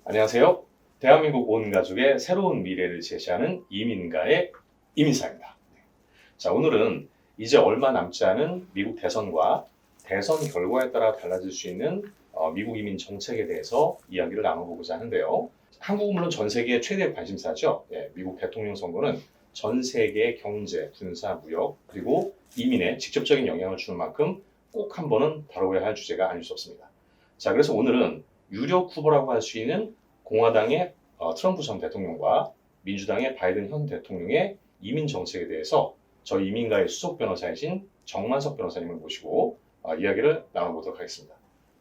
안녕하세요. 대한민국 온 가족의 새로운 미래를 제시하는 이민가의 이민사입니다. 자, 오늘은 이제 얼마 남지 않은 미국 대선과 대선 결과에 따라 달라질 수 있는 미국 이민 정책에 대해서 이야기를 나눠보고자 하는데요. 한국은 물론 전 세계의 최대 관심사죠. 미국 대통령 선거는 전 세계의 경제, 군사, 무역, 그리고 이민에 직접적인 영향을 주는 만큼 꼭 한 번은 다뤄야 할 주제가 아닐 수 없습니다. 자, 그래서 오늘은 유력 후보라고 할 수 있는 공화당의 트럼프 전 대통령과 민주당의 바이든 현 대통령의 이민 정책에 대해서 저희 이민가의 수석 변호사이신 정만석 변호사님을 모시고 이야기를 나눠보도록 하겠습니다.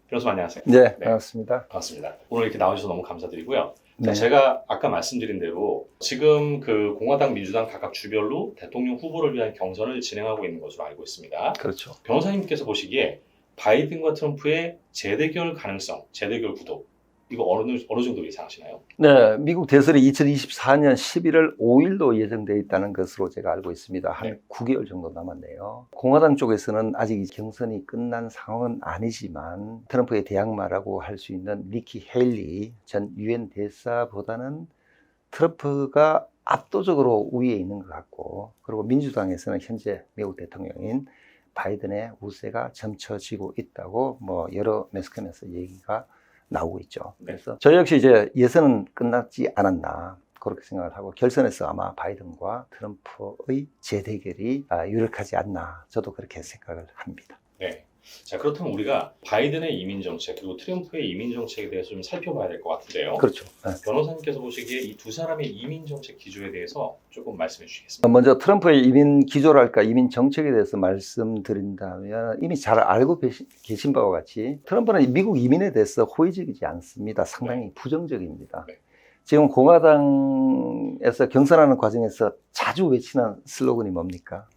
변호사 안녕하세요. 네, 반갑습니다. 반갑습니다. 오늘 이렇게 나와주셔서 너무 감사드리고요. 네. 자, 제가 아까 말씀드린 대로 지금 그 공화당, 민주당 각각 주별로 대통령 후보를 위한 경선을 진행하고 있는 것으로 알고 있습니다. 그렇죠. 변호사님께서 보시기에 바이든과 트럼프의 재대결 가능성, 재대결 구도 이거 어느 정도 예상하시나요? 네, 미국 대선이 2024년 11월 5일로 예정되어 있다는 것으로 제가 알고 있습니다. 한 9개월 정도 남았네요. 공화당 쪽에서는 아직 경선이 끝난 상황은 아니지만 트럼프의 대항마라고 할 수 있는 니키 헤일리 전 유엔 대사보다는 트럼프가 압도적으로 우위에 있는 것 같고, 그리고 민주당에서는 현재 미국 대통령인 바이든의 우세가 점쳐지고 있다고 여러 매스컴에서 얘기가 나오고 있죠. 그래서 저 역시 이제 예선은 끝났지 않았나 그렇게 생각을 하고, 결선에서 아마 바이든과 트럼프의 재대결이 유력하지 않나 저도 그렇게 생각을 합니다. 네. 자, 그렇다면 우리가 바이든의 이민 정책 그리고 트럼프의 이민 정책에 대해서 좀 살펴봐야 될 것 같은데요. 그렇죠. 네. 변호사님께서 보시기에 이 두 사람의 이민 정책 기조에 대해서 조금 말씀해 주시겠습니까? 먼저 트럼프의 이민 기조랄까 이민 정책에 대해서 말씀드린다면 이미 잘 알고 계신 바와 같이 트럼프는 미국 이민에 대해서 호의적이지 않습니다. 상당히 부정적입니다. 네. 지금 공화당에서 경선하는 과정에서 자주 외치는 슬로건이 뭡니까?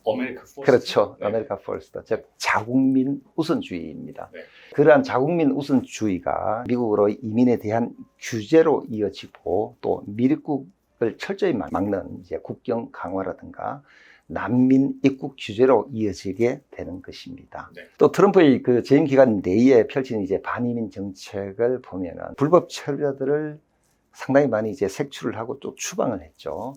아메리카 퍼스트. 그렇죠. 네. 아메리카 퍼스트. 즉 자국민 우선주의입니다. 네. 그러한 자국민 우선주의가 미국으로 이민에 대한 규제로 이어지고, 또 미입국을 철저히 막는 이제 국경 강화라든가 난민 입국 규제로 이어지게 되는 것입니다. 네. 또 트럼프의 그 재임 기간 내에 펼친 이제 반이민 정책을 보면은 불법 체류자들을 상당히 많이 이제 색출을 하고 또 추방을 했죠.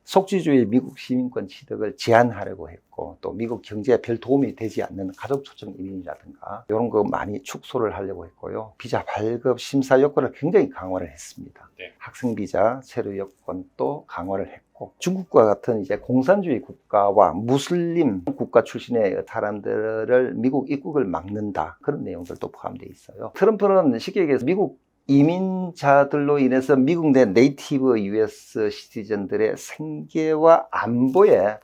속지주의 미국 시민권 취득을 제한하려고 했고, 또 미국 경제에 별 도움이 되지 않는 가족 초청 이민이라든가 이런 거 많이 축소를 하려고 했고요. 비자 발급 심사 요건을 굉장히 강화를 했습니다. 네. 학생 비자 체류 요건도 강화를 했고, 중국과 같은 이제 공산주의 국가와 무슬림 국가 출신의 사람들을 미국 입국을 막는다, 그런 내용들도 포함되어 있어요. 트럼프는 쉽게 얘기해서 미국 이민자들로 인해서 미국 내 네이티브 US 시티즌들의 생계와 안보에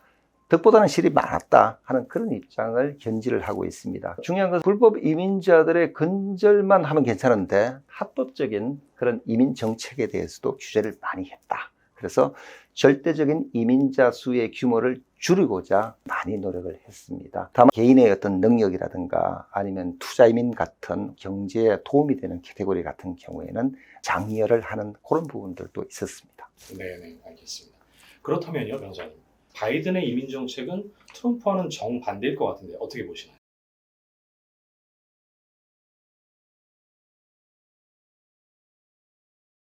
덕보다는 실이 많았다 하는 그런 입장을 견지를 하고 있습니다. 중요한 것은 불법 이민자들의 근절만 하면 괜찮은데 합법적인 그런 이민 정책에 대해서도 규제를 많이 했다. 그래서 절대적인 이민자 수의 규모를 줄이고자 많이 노력을 했습니다. 다만 개인의 어떤 능력이라든가 아니면 투자이민 같은 경제에 도움이 되는 카테고리 같은 경우에는 장려를 하는 그런 부분들도 있었습니다. 네, 알겠습니다. 그렇다면요, 변호사님. 바이든의 이민 정책은 트럼프와는 정반대일 것 같은데 어떻게 보시나요?